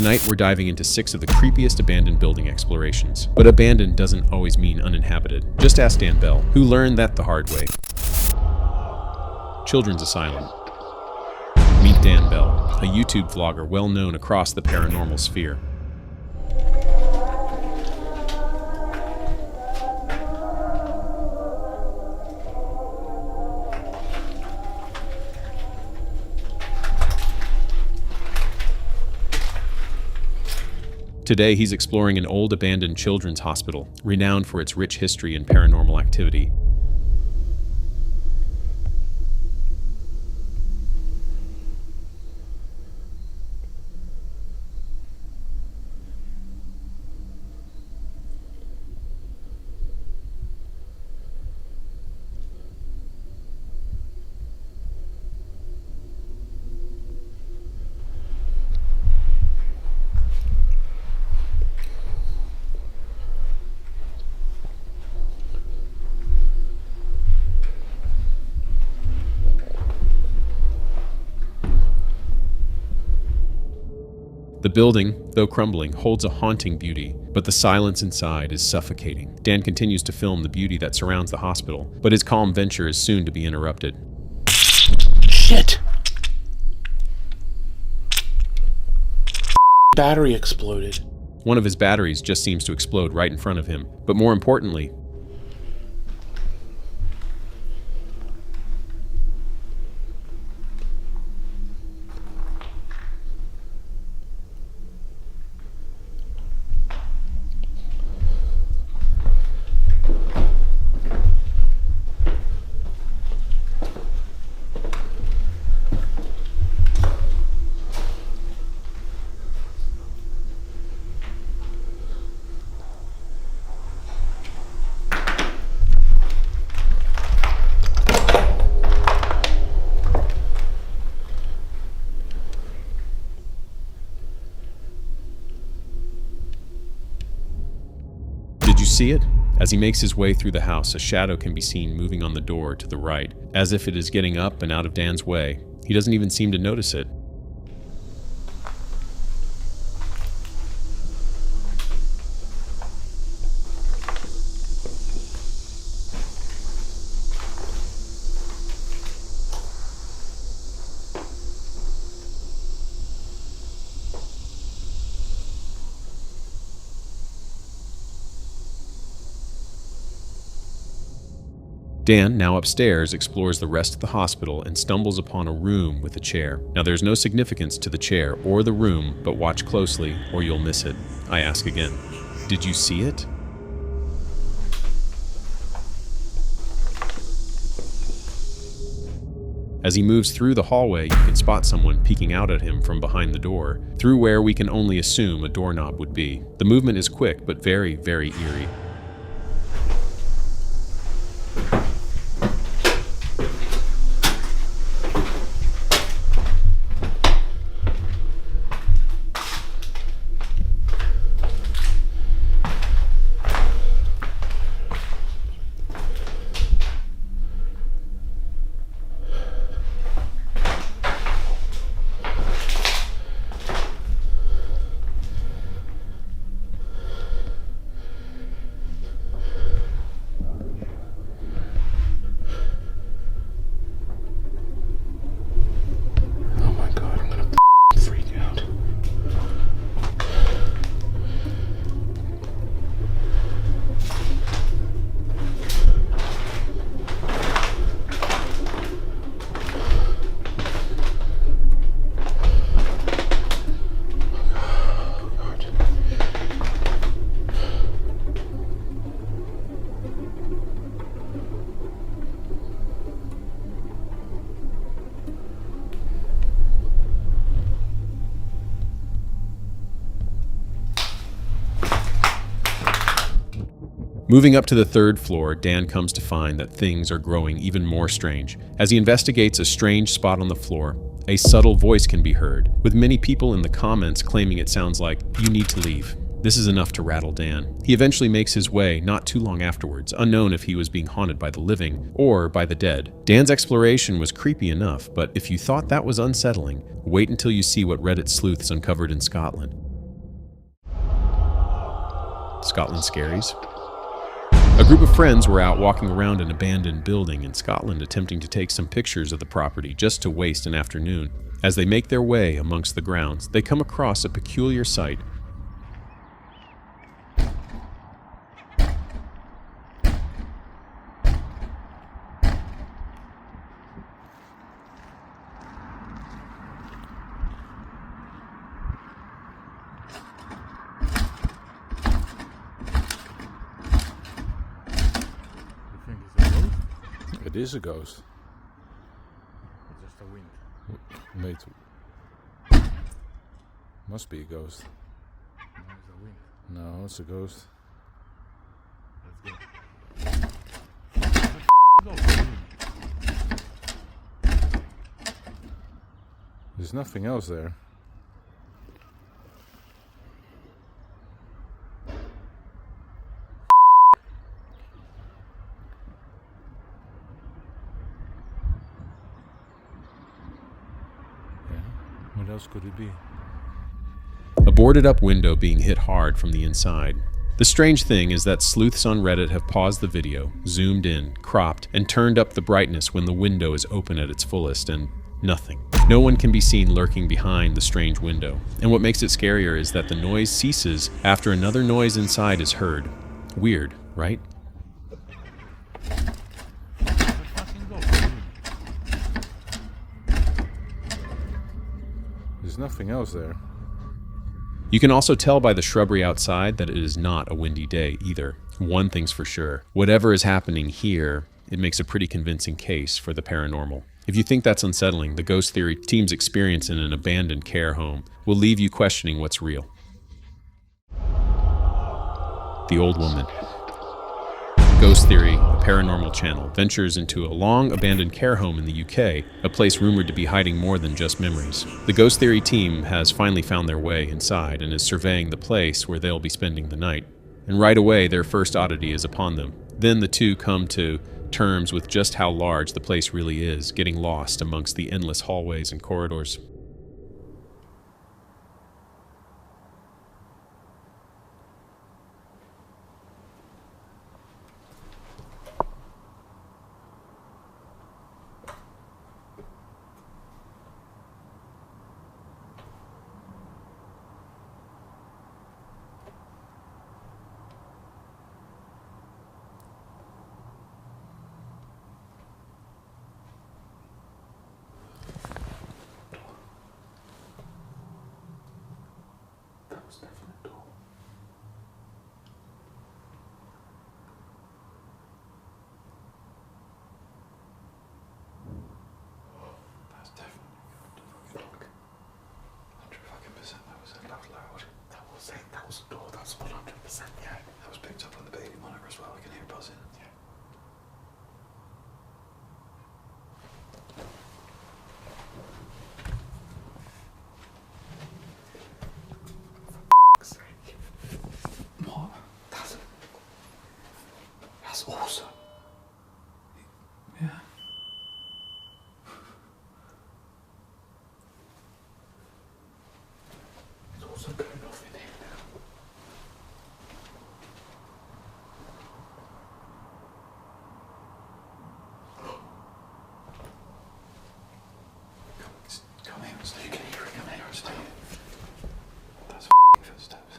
Tonight, we're diving into 6 of the creepiest abandoned building explorations. But abandoned doesn't always mean uninhabited. Just ask Dan Bell, who learned that the hard way. Children's Asylum. Meet Dan Bell, a YouTube vlogger well known across the paranormal sphere. Today, he's exploring an old abandoned children's hospital, renowned for its rich history and paranormal activity. The building, though crumbling, holds a haunting beauty, but the silence inside is suffocating. Dan continues to film the beauty that surrounds the hospital, but his calm venture is soon to be interrupted. Shit! Battery exploded. One of his batteries just seems to explode right in front of him, but more importantly, did you see it? As he makes his way through the house, a shadow can be seen moving on the door to the right, as if it is getting up and out of Dan's way. He doesn't even seem to notice it. Dan, now upstairs, explores the rest of the hospital and stumbles upon a room with a chair. Now, there's no significance to the chair or the room, but watch closely or you'll miss it. I ask again, did you see it? As he moves through the hallway, you can spot someone peeking out at him from behind the door, through where we can only assume a doorknob would be. The movement is quick, but very, very eerie. Moving up to the 3rd floor, Dan comes to find that things are growing even more strange. As he investigates a strange spot on the floor, a subtle voice can be heard, with many people in the comments claiming it sounds like, "You need to leave." This is enough to rattle Dan. He eventually makes his way not too long afterwards, unknown if he was being haunted by the living or by the dead. Dan's exploration was creepy enough, but if you thought that was unsettling, wait until you see what Reddit sleuths uncovered in Scotland. Scotland Scaries. A group of friends were out walking around an abandoned building in Scotland attempting to take some pictures of the property just to waste an afternoon. As they make their way amongst the grounds, they come across a peculiar sight. It is a ghost. It's just a wind. Wait. Must be a ghost. No, it's a wind. No, it's a ghost. Let's go. There's nothing else there. What else could it be? A boarded-up window being hit hard from the inside. The strange thing is that sleuths on Reddit have paused the video, zoomed in, cropped, and turned up the brightness when the window is open at its fullest, and nothing. No one can be seen lurking behind the strange window. And what makes it scarier is that the noise ceases after another noise inside is heard. Weird, right? There's nothing else there. You can also tell by the shrubbery outside that it is not a windy day either. One thing's for sure. Whatever is happening here, it makes a pretty convincing case for the paranormal. If you think that's unsettling, the ghost theory team's experience in an abandoned care home will leave you questioning what's real. The Old Woman. Ghost Theory, a paranormal channel, ventures into a long-abandoned care home in the UK, a place rumored to be hiding more than just memories. The Ghost Theory team has finally found their way inside and is surveying the place where they'll be spending the night. And right away, their first oddity is upon them. Then the two come to terms with just how large the place really is, getting lost amongst the endless hallways and corridors. That's awesome. Yeah. It's also going off in here now. Come here and stay. You can hear it. Come here and stay. That's footsteps.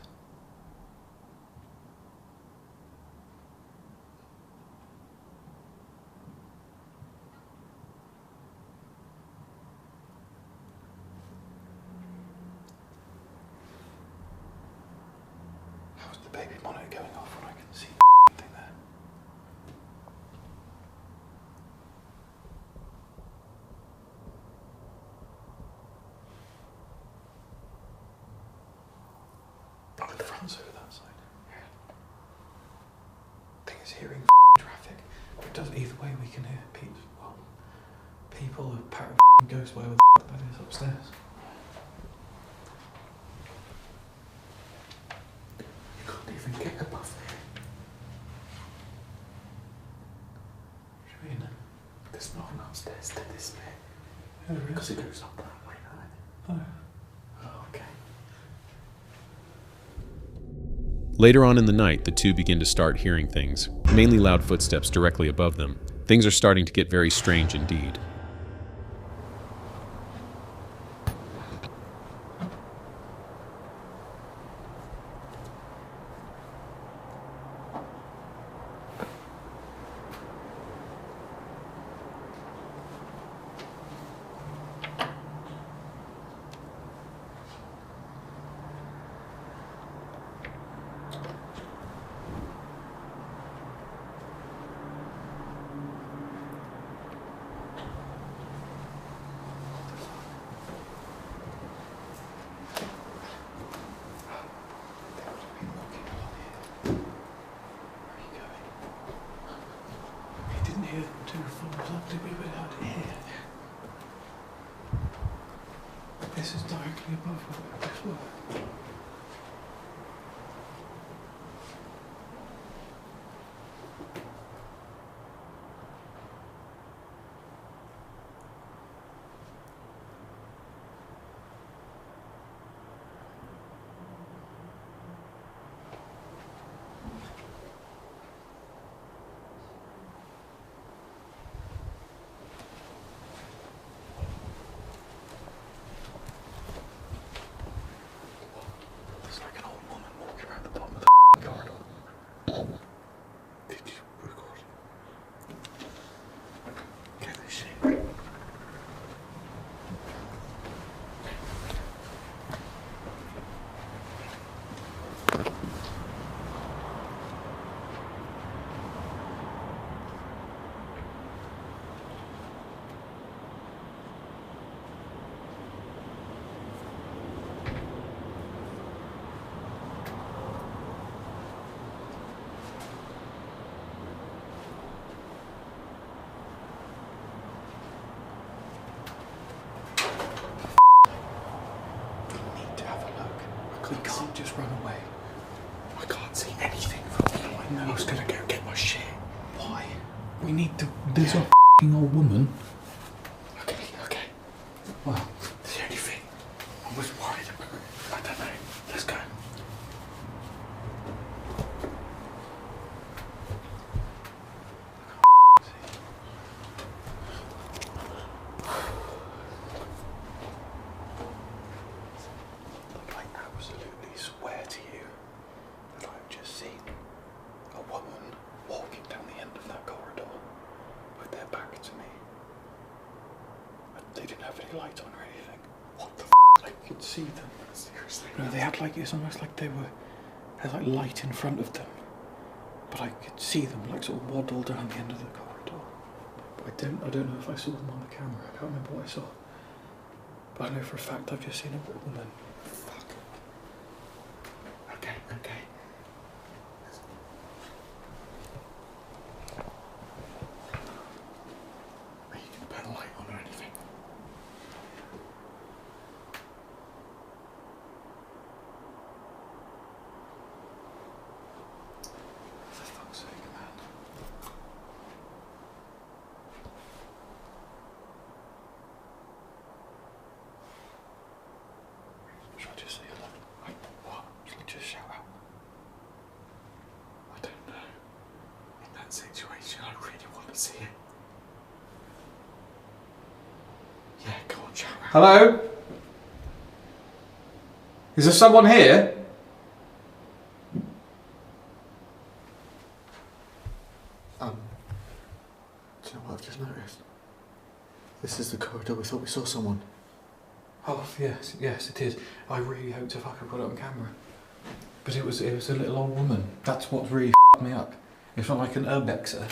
How's the baby monitor going off when I can see the thing there? Oh, the front's over that side. Yeah. Thing is hearing traffic. If it does either way, we can hear people, a pair of ghosts, whatever that is upstairs. You can't even get above there. What do you mean? There's not an upstairs to this bit. Oh, really? Because it goes up that way, right? Oh. Oh, okay. Later on in the night, the two begin to start hearing things, mainly loud footsteps directly above them. Things are starting to get very strange indeed. This is directly above where this was. It's like an old woman walking around the bottom of the corridor. Did you record? Get this shit. We can't just run away. I can't see anything from here. I know. I was gonna go get my shit. Why? We need to. There's a f***ing old woman. Okay. Well, it's the only thing I was worried about. I don't know. Let's go. Absolutely swear to you that I've just seen a woman walking down the end of that corridor with their back to me. But they didn't have any light on or anything. What the f***? I could see them. Seriously? No, they had like, it's almost like they had like light in front of them. But I could see them like sort of waddle down the end of the corridor. But I don't know if I saw them on the camera. I can't remember what I saw. But I know for a fact I've just seen a woman. Fuck. Okay. Are you going to put a light on or anything? For fuck's sake, man. Should I just say hello? What? Should I just shout out? I don't know. In that situation, I really want to see it. Yeah, go on, shout out. Hello? Is there someone here? Do you know what I've just noticed? This is the corridor we thought we saw someone. Oh, yes, it is. I really hoped if I could put it on camera. But it was a little old woman. That's what really f***ed me up. It's not like an urbexer.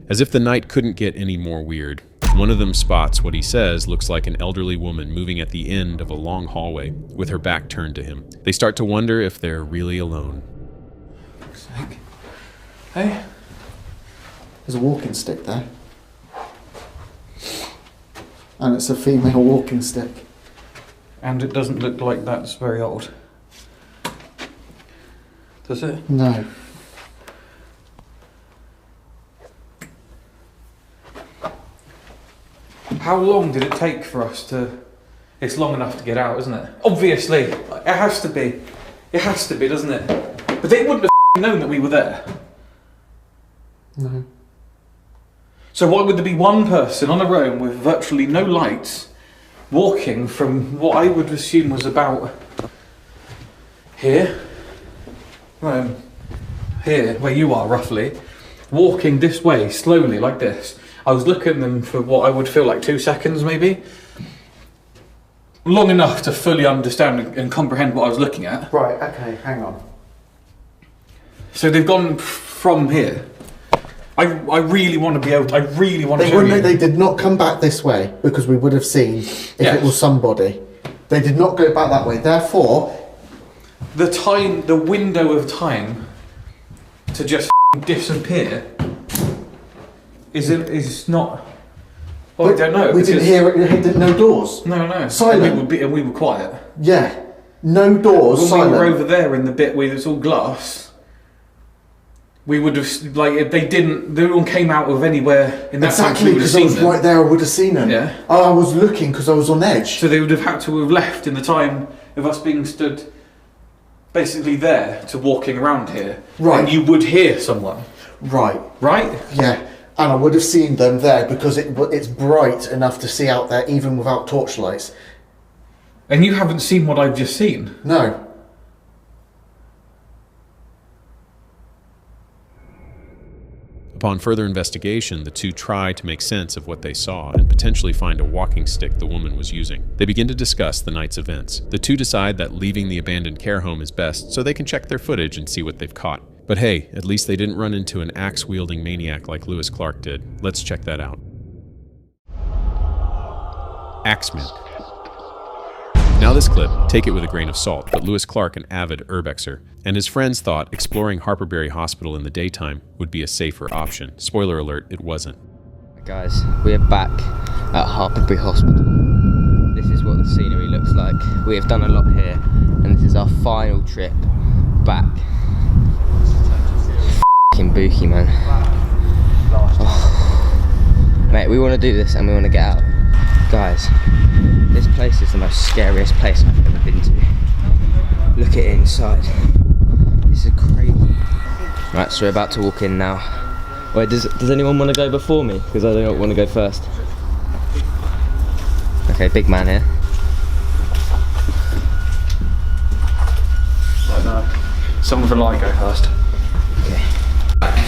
As if the night couldn't get any more weird, one of them spots what he says looks like an elderly woman moving at the end of a long hallway with her back turned to him. They start to wonder if they're really alone. Fuck's sake. Hey? There's a walking stick there. And it's a female walking stick. And it doesn't look like that's very old. Does it? No. How long did it take for us to It's long enough to get out, isn't it? Obviously. It has to be. It has to be, doesn't it? But they wouldn't have known that we were there. No. So why would there be one person on their own with virtually no lights walking from what I would assume was about here? Here, where you are roughly, walking this way slowly like this. I was looking at them for what I would feel like 2 seconds maybe. Long enough to fully understand and comprehend what I was looking at. Right, okay, hang on. So they've gone from here. I really want to be able. I really want to show you. They did not come back this way because we would have seen if Yes. it was somebody. They did not go back that way. Therefore, The window of time to just disappear is not. Well, I don't know. We didn't hear it. No doors. No. Silent. And we were quiet. Yeah, no doors. When silent. we were over there in the bit where it's all glass, we would have if they didn't. No one came out of anywhere in that Exactly, we would have because I seen was them. right there. I would have seen them. Yeah. I was looking because I was on edge. So they would have had to have left in the time of us being stood basically there to walking around here. Right. And you would hear someone. Right. Right? Yeah. And I would have seen them there because it's bright enough to see out there even without torchlights. And you haven't seen what I've just seen. No. Upon further investigation, the two try to make sense of what they saw and potentially find a walking stick the woman was using. They begin to discuss the night's events. The two decide that leaving the abandoned care home is best so they can check their footage and see what they've caught. But hey, at least they didn't run into an axe-wielding maniac like Lewis Clark did. Let's check that out. Axeman. Now this clip, take it with a grain of salt, but Lewis Clark, an avid urbexer, and his friends thought exploring Harperberry Hospital in the daytime would be a safer option. Spoiler alert, it wasn't. Guys, we are back at Harperberry Hospital. This is what the scenery looks like. We have done a lot here, and this is our final trip back. F***ing Buki, man. Oh. Mate, we want to do this and we want to get out. Guys, this place is the most scariest place I've ever been to. Look at it inside. This is crazy. Right, so we're about to walk in now. Wait, does anyone want to go before me? Because I don't want to go first. Okay, big man here. Someone with a light go first. Okay.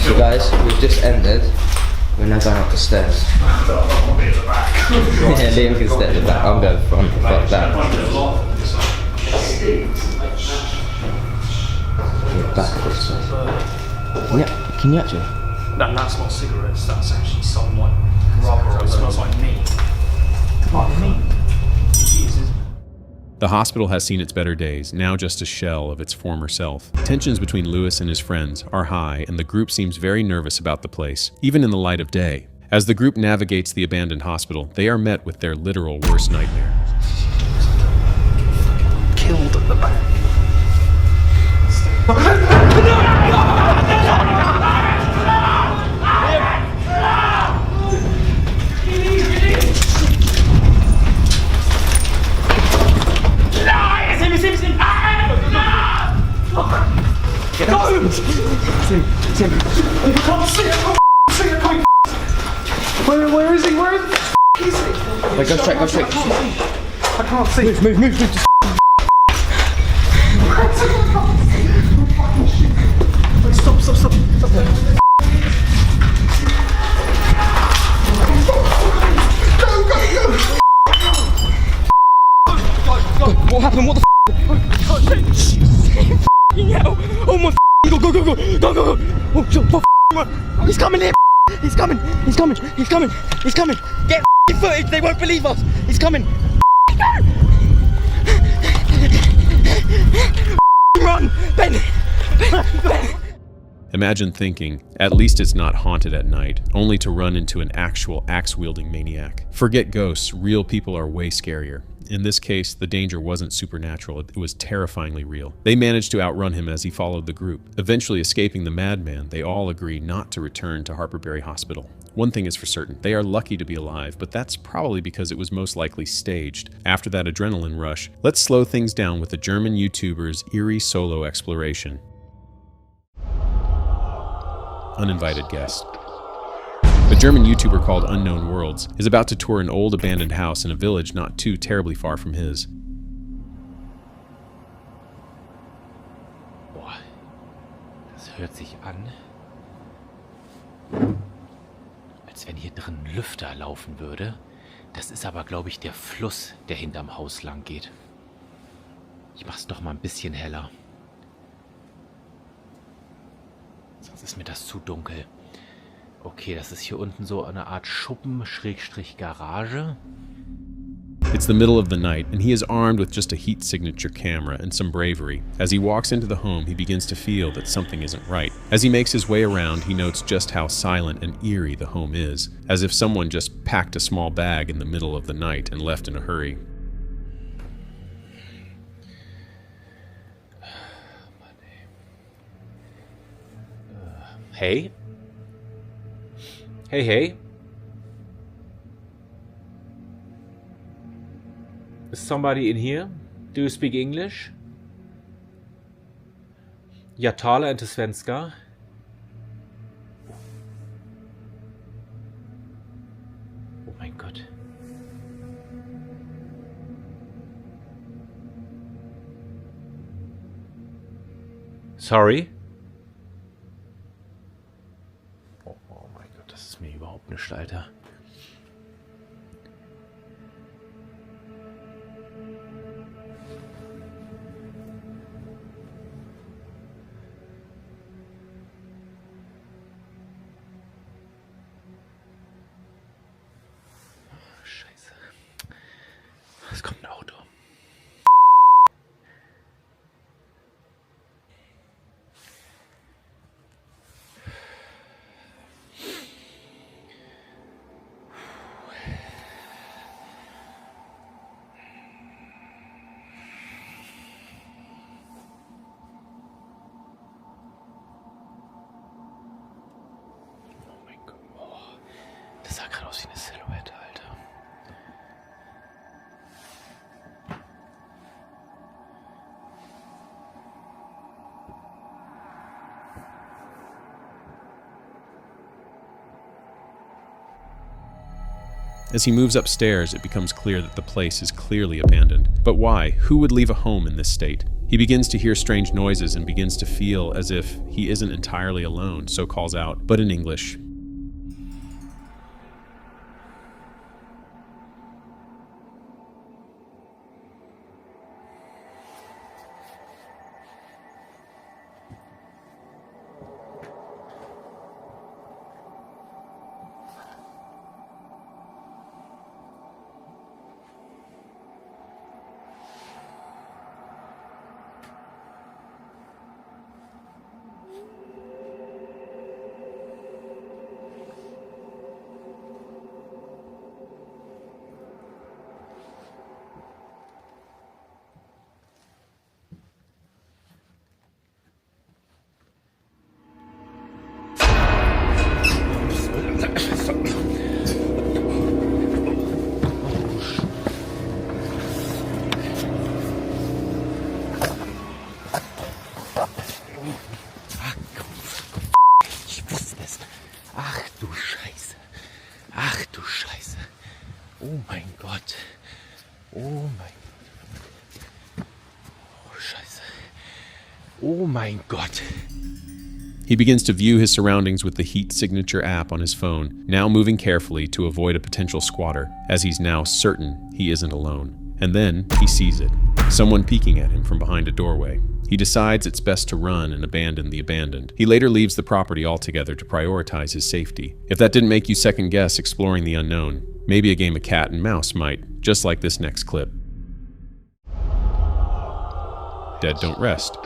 So guys, we've just entered. We're now going up the stairs. Yeah, Liam can step at the back. I'm going front. Fuck that. We're back this way. Yeah, can you actually? No, that's not cigarettes, that's actually some like rubber, it smells like meat. Like meat. The hospital has seen its better days, now just a shell of its former self. Tensions between Lewis and his friends are high, and the group seems very nervous about the place, even in the light of day. As the group navigates the abandoned hospital, they are met with their literal worst nightmare. Killed at the back. Where is he? Wait, go straight, go straight. I can't see. Move. Stop. What happened? What the hell? Oh my go. Oh, he's coming here. He's coming. Get footage. They won't believe us. He's coming. Run, Ben. Imagine thinking, at least it's not haunted at night, only to run into an actual axe-wielding maniac. Forget ghosts, real people are way scarier. In this case, the danger wasn't supernatural, it was terrifyingly real. They managed to outrun him as he followed the group. Eventually escaping the madman, they all agree not to return to Harperberry Hospital. One thing is for certain, they are lucky to be alive, but that's probably because it was most likely staged. After that adrenaline rush, let's slow things down with the German YouTuber's Eerie solo exploration. Uninvited guest. A German YouTuber called Unknown Worlds is about to tour an old abandoned house in a village not too terribly far from his. Boah, das hört sich an, als wenn hier drin ein Lüfter laufen würde. Das ist aber, glaube ich, der Fluss, der hinterm Haus lang geht. Ich mach's doch mal ein bisschen heller. Sonst ist mir das zu dunkel. Okay, das ist hier unten so eine Art Schuppen-Garage. It's the middle of the night, and he is armed with just a heat signature camera and some bravery. As he walks into the home, he begins to feel that something isn't right. As he makes his way around, he notes just how silent and eerie the home is, as if someone just packed a small bag in the middle of the night and left in a hurry. Hey? Hey. Is somebody in here? Do you speak English? Jag talar inte svenska. Oh mein Gott. Sorry? Oh mein Gott, das ist mir überhaupt nicht, Alter. Scheiße. Es kommt ein Auto. Das sah gerade aus wie eine Silhouette, Alter. As he moves upstairs, it becomes clear that the place is clearly abandoned. But why? Who would leave a home in this state? He begins to hear strange noises and begins to feel as if he isn't entirely alone, so calls out, but in English. Oh mein Gott. Oh mein Gott. Oh Scheiße. Oh mein Gott. He begins to view his surroundings with the heat signature app on his phone, now moving carefully to avoid a potential squatter, as he's now certain he isn't alone. And then he sees it. Someone peeking at him from behind a doorway. He decides it's best to run and abandon the abandoned. He later leaves the property altogether to prioritize his safety. If that didn't make you second guess exploring the unknown, maybe a game of cat and mouse might, just like this next clip. Dead don't rest.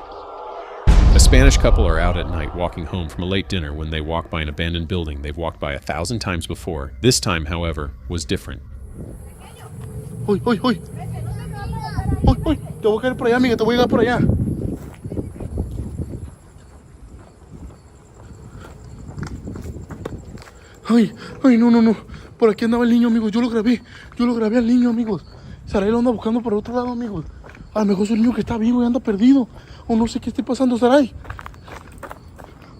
A Spanish couple are out at night walking home from a late dinner when they walk by an abandoned building they've walked by 1,000 times before. This time, however, was different. Uy, uy, uy. Uy, uy. Te voy a caer por allá, amiga. Te voy a llegar por allá. Ay, no. Por aquí andaba el niño, amigos. Yo lo grabé al niño, amigos. Sarai lo anda buscando por otro lado, amigos. A lo mejor es un niño que está vivo y anda perdido. O no sé qué esté pasando, Sarai.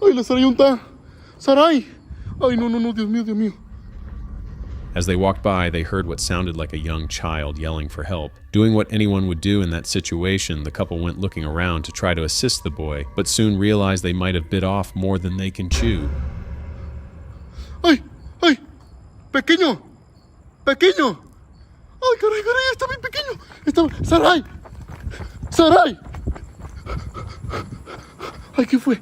Ay, la Sarai, ¿dónde está? Sarai. Ay, no, Dios mío. As they walked by, they heard what sounded like a young child yelling for help. Doing what anyone would do in that situation, the couple went looking around to try to assist the boy, but soon realized they might have bit off more than they can chew. ¡Ay! ¡Pequeño! ¡Ay, caray! ¡Está bien pequeño! ¡Sarai! ¡Ay, qué fue!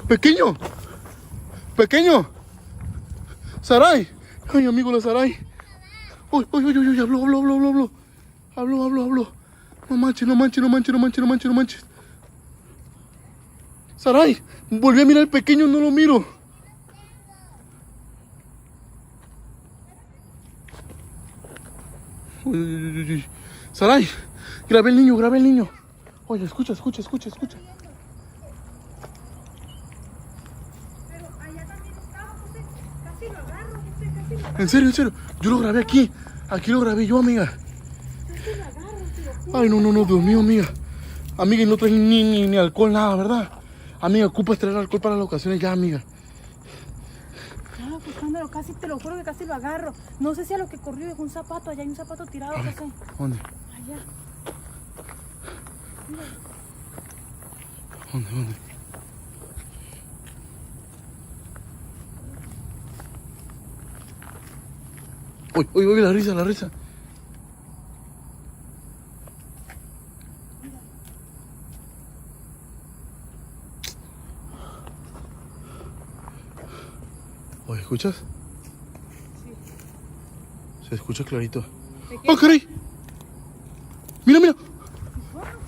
¡Pequeño! ¡Sarai! ¡Ay, amigo, la Sarai! ¡Uy! ¡Habló! No manches. ¡Sarai! Volví a mirar al pequeño, no lo miro. Uy. Sarai, grabé el niño. Oye, escucha. Pero allá también estaba, José. Casi lo agarro. En serio. Yo lo grabé aquí. Aquí lo grabé yo, amiga. Casi lo agarro, te lo juro. Ay, no, Dios mío, amiga. Amiga, y no traes ni alcohol, nada, ¿verdad? Amiga, ocupas traer alcohol para las ocasiones ya, amiga. Estaba buscándolo, casi te lo juro que casi lo agarro. No sé si a lo que corrió dejó un zapato. Allá hay un zapato tirado, José. ¿Dónde? Allá. Mira. ¿Dónde? Uy, la risa. Oye, ¿escuchas? Sí. Se escucha clarito. ¡Oh, caray! Mira.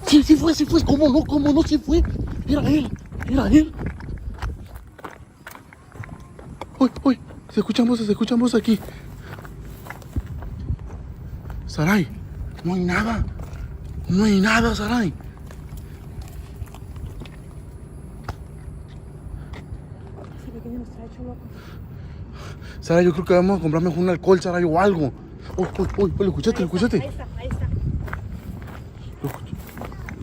Sí fue. ¿Cómo no? Sí fue. Era él. Uy. Se escuchan voces aquí. Sarai, no hay nada, Sarai. Ese pequeño nos trae hecho loco. Sarai, yo creo que vamos a comprar mejor un alcohol, Sarai, o algo. Uy, ¿lo escuchaste? Ahí está.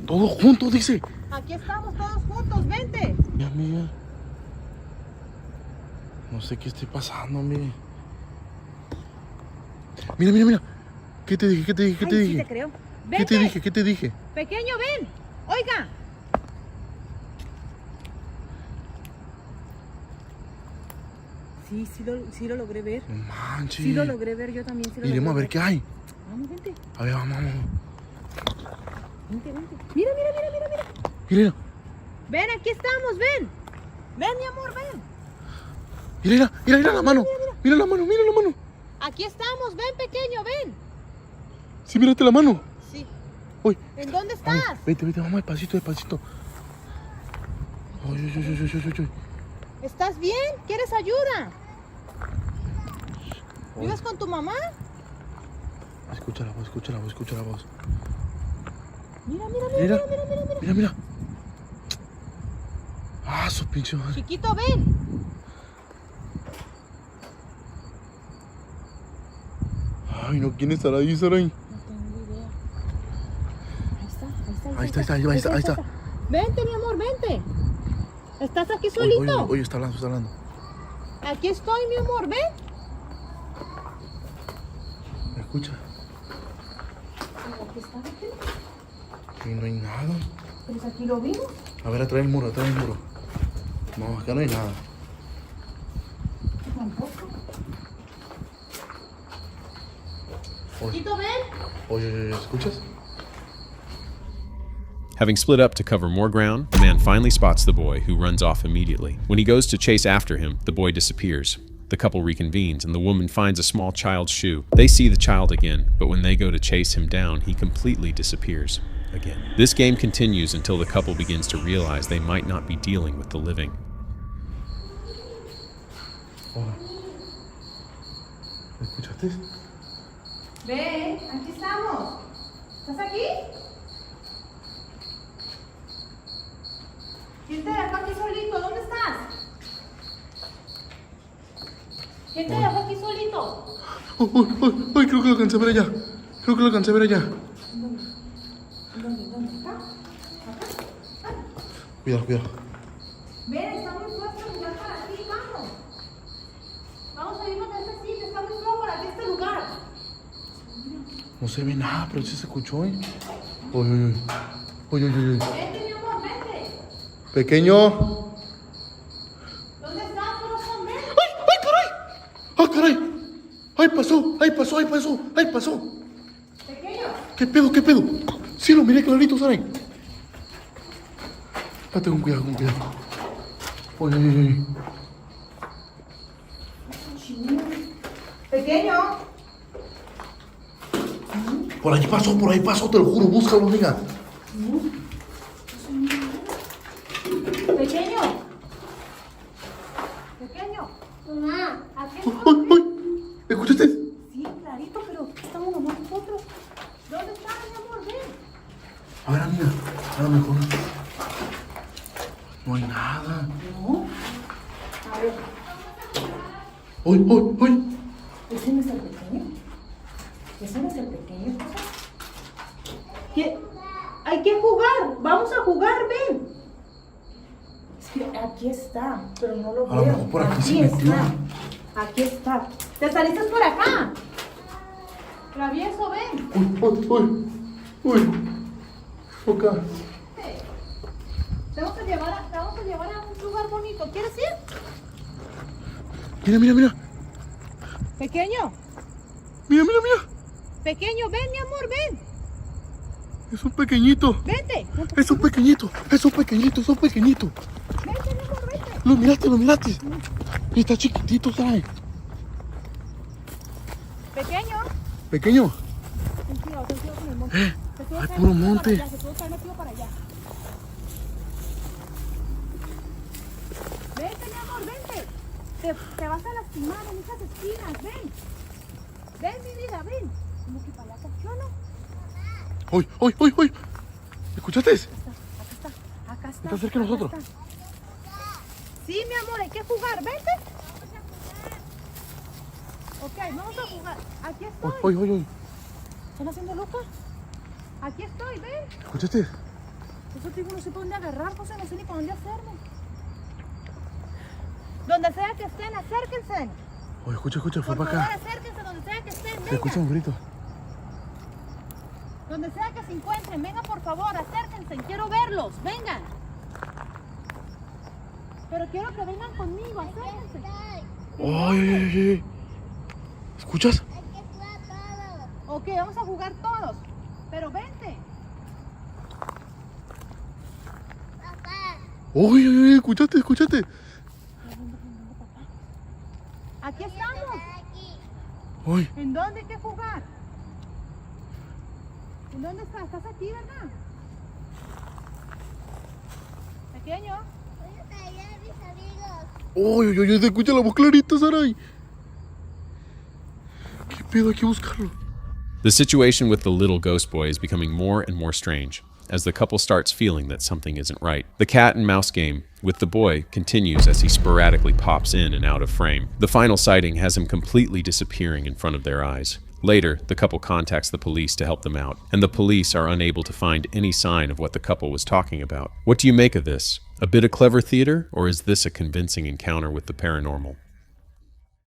Todos juntos, dice. Aquí estamos todos juntos, vente. Mi amiga. No sé qué esté pasando, mire. Mira. ¿Qué te dije? Sí te creo. Vente. ¿Qué te dije? Pequeño, ven. Oiga. Sí lo logré ver. No manches. Sí lo logré ver, yo también. Iremos a ver qué hay. Vamos, vente. A ver, vamos. Vente. Mira. Mira. Ven, aquí estamos, ven. Ven, mi amor, ven. Mira la mano. Mira la mano. Aquí estamos, ven, pequeño, ven. Sí, mírate la mano. Sí. Uy. ¿En dónde estás? Vete, vamos despacito. Uy. ¿Estás bien? ¿Quieres ayuda? ¿Vives con tu mamá? Escucha la voz. Mira. Ah, su pinche madre. Chiquito, ven. Ay, no, ¿quién estará ahí, Sarai? No tengo idea. Ahí está. Vente, mi amor, vente. ¿Estás aquí solito? Oye, está hablando. Aquí estoy, mi amor, ven. ¿Me escucha? Aquí está, vete. Aquí no hay nada. Pues aquí lo vimos. A ver, atrae el muro. No, acá no hay nada. Tampoco. Oye, Chiquito, ven. oye, ¿escuchas? Having split up to cover more ground, the man finally spots the boy, who runs off immediately. When he goes to chase after him, the boy disappears. The couple reconvenes, and the woman finds a small child's shoe. They see the child again, but when they go to chase him down, he completely disappears again. This game continues until the couple begins to realize they might not be dealing with the living. Hola. ¿Me escuchaste? Ven, aquí estamos. ¿Estás aquí? ¿Quién te dejó aquí solito? ¿Dónde estás? ¿Quién te dejó aquí solito? Ay, creo que lo alcancé a ver allá. Creo que lo alcancé a ver allá. ¿Dónde? ¿Acá? Cuidado, cuidado. Ven, está muy fuerte el lugar para ti, vamos. Vamos a irnos de este sitio, está muy flojo para ti este lugar. No se ve nada, pero sí se escuchó, ¿eh? Uy. Vente, mi amor, vente. Pequeño. ¿Dónde estás, corazón? Ven. ¡Ay, caray! ¡Ah, caray! ¡Ay, pasó! Pequeño. ¿Qué pedo? Sí, lo miré clarito, Saray. Date con cuidado. Uy. Pequeño. Por ahí pasó, te lo juro, búscalo, amiga. Pequeño. Mamá. ¿A qué? ¡Ay! ¿Escuchaste? Sí, clarito, pero estamos nomás nosotros. ¿Dónde estás, mi amor? Ven. A ver, amiga, a lo mejor. No hay nada. No. A ver. ¡Uy! ¿Ese no es el pequeño? ¿Qué? Hay que jugar. Vamos a jugar, ven. Es que aquí está, pero no lo A lo veo. mejor por aquí se metió. Aquí está. Te saliste por acá. Travieso, ven. Uy. Acá. Te vamos a llevar a un lugar bonito. ¿Quieres ir? Mira. Pequeño. Mira. Pequeño, ven, mi amor, ven. Es un pequeñito. Vente. Es un pequeñito. Vente, mi amor, vente. Lo miraste. Está chiquitito, ¿sabes? Pequeño. Ten cuidado con el monte. Hay puro monte. Se puede estar metido para allá. Vente, mi amor, vente. Te vas a lastimar en esas esquinas, ven. Ven, mi vida, ven. Como que para allá, ¿sí o no? ¡Uy! ¿Escuchaste? Acá está. Está cerca de nosotros. Está. Sí, mi amor, hay que jugar, vente. Ok, vamos a jugar. Aquí estoy. ¡Uy! ¿Están haciendo loca? Aquí estoy, ven. ¿Escuchaste? Esos tipos no sé por dónde agarrar, José, no sé ni por dónde hacerme. Donde sea que estén, acérquense. Oye, escucha, fue Por para favor, acá. acérquense donde sea que estén, Se vengan. escucha un grito. Donde sea que se encuentren, vengan por favor, acérquense, quiero verlos, vengan. Pero quiero que vengan conmigo, acérquense. ¡Ay! ¿Escuchas? Ok, vamos a jugar todos, pero vente. ¡Uy! ¿Escuchaste? Aquí estamos. ¡Uy! ¿En dónde hay que jugar? ¿En dónde estás? ¿Estás aquí, verdad? Pequeño. ¡Uy! Se escucha la voz clarita, Saray. ¿Qué pedo? Hay que buscarlo. The situation with the little ghost boy is becoming more and more strange as the couple starts feeling that something isn't right. The cat and mouse game with the boy continues as he sporadically pops in and out of frame. The final sighting has him completely disappearing in front of their eyes. Later, the couple contacts the police to help them out, and the police are unable to find any sign of what the couple was talking about. What do you make of this? A bit of clever theater, or is this a convincing encounter with the paranormal?